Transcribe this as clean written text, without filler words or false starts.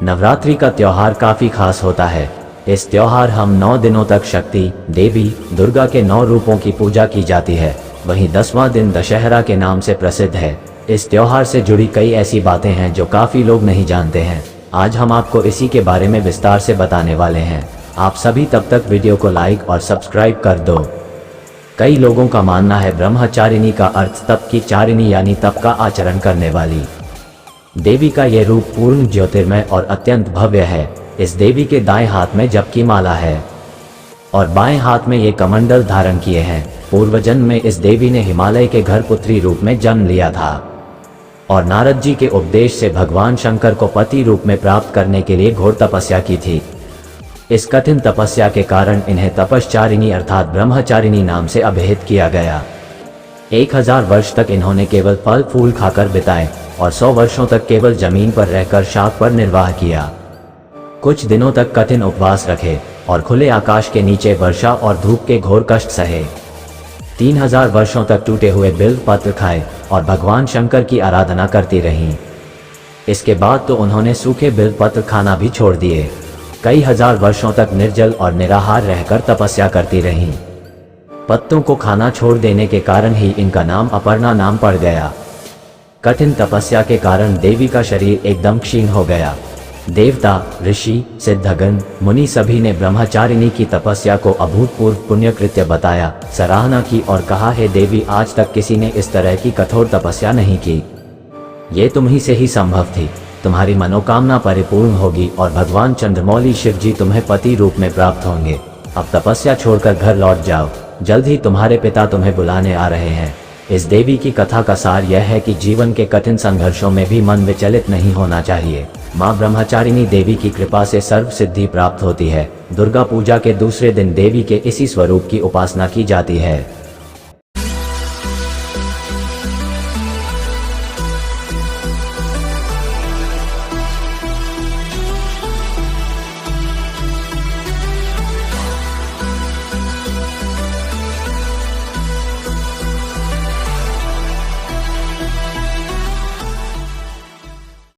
नवरात्रि का त्योहार काफी खास होता है। इस त्योहार हम 9 दिनों तक शक्ति देवी दुर्गा के 9 रूपों की पूजा की जाती है। वहीं 10वां दिन दशहरा के नाम से प्रसिद्ध है। इस त्योहार से जुड़ी कई ऐसी बातें हैं जो काफी लोग नहीं जानते हैं। आज हम आपको इसी के बारे में विस्तार से बताने वाले हैं। आप सभी तब तक वीडियो को लाइक और सब्सक्राइब कर दो। कई लोगों का मानना है ब्रह्मचारिणी का अर्थ तप की चारिणी यानी तप का आचरण करने वाली। देवी का यह रूप पूर्ण ज्योतिर्मय और अत्यंत भव्य है। इस देवी के दाएं हाथ में जप की माला है और बाएं हाथ में ये कमंडल धारण किए हैं। पूर्व जन्म में इस देवी ने हिमालय के घर पुत्री रूप में जन्म लिया था और नारद जी के उपदेश से भगवान शंकर को पति रूप में प्राप्त करने के लिए घोर तपस्या की थी। इस कठिन तपस्या के कारण इन्हें तपश्चारिणी अर्थात ब्रह्मचारिणी नाम से अभिहित किया गया। 1000 वर्ष तक इन्होंने केवल फल फूल खाकर बिताए और 100 वर्षों तक केवल जमीन पर रहकर शाक पर निर्वाह किया। कुछ दिनों तक कठिन उपवास रखे और खुले आकाश के नीचे वर्षा और धूप के घोर कष्ट सहे। 3000 वर्षों तक टूटे हुए बिल्व पत्र खाए और भगवान शंकर की आराधना करती रहीं। इसके बाद तो उन्होंने सूखे बिल्व पत्र खाना भी छोड़ दिए। कई हजार वर्षों तक निर्जल और निराहार रहकर तपस्या करती रहीं। पत्तों को खाना छोड़ देने के कारण ही इनका नाम अपर्णा नाम पड़ गया। कठिन तपस्या के कारण देवी का शरीर एकदम क्षीण हो गया। देवता, ऋषि, सिद्धगण, मुनि सभी ने ब्रह्मचारिणी की तपस्या को अभूतपूर्व पुण्यकृत्य बताया, सराहना की और कहा, हे देवी, आज तक किसी ने इस तरह की कठोर तपस्या नहीं की। ये तुम ही से ही संभव थी। तुम्हारी मनोकामना परिपूर्ण होगी और भगवान चंद्रमौली शिव जी तुम्हें पति रूप में प्राप्त होंगे। अब तपस्या छोड़कर घर लौट जाओ, जल्द ही तुम्हारे पिता तुम्हें बुलाने आ रहे हैं। इस देवी की कथा का सार यह है कि जीवन के कठिन संघर्षों में भी मन विचलित नहीं होना चाहिए। माँ ब्रह्मचारिणी देवी की कृपा से सर्व सिद्धि प्राप्त होती है। दुर्गा पूजा के दूसरे दिन देवी के इसी स्वरूप की उपासना की जाती है।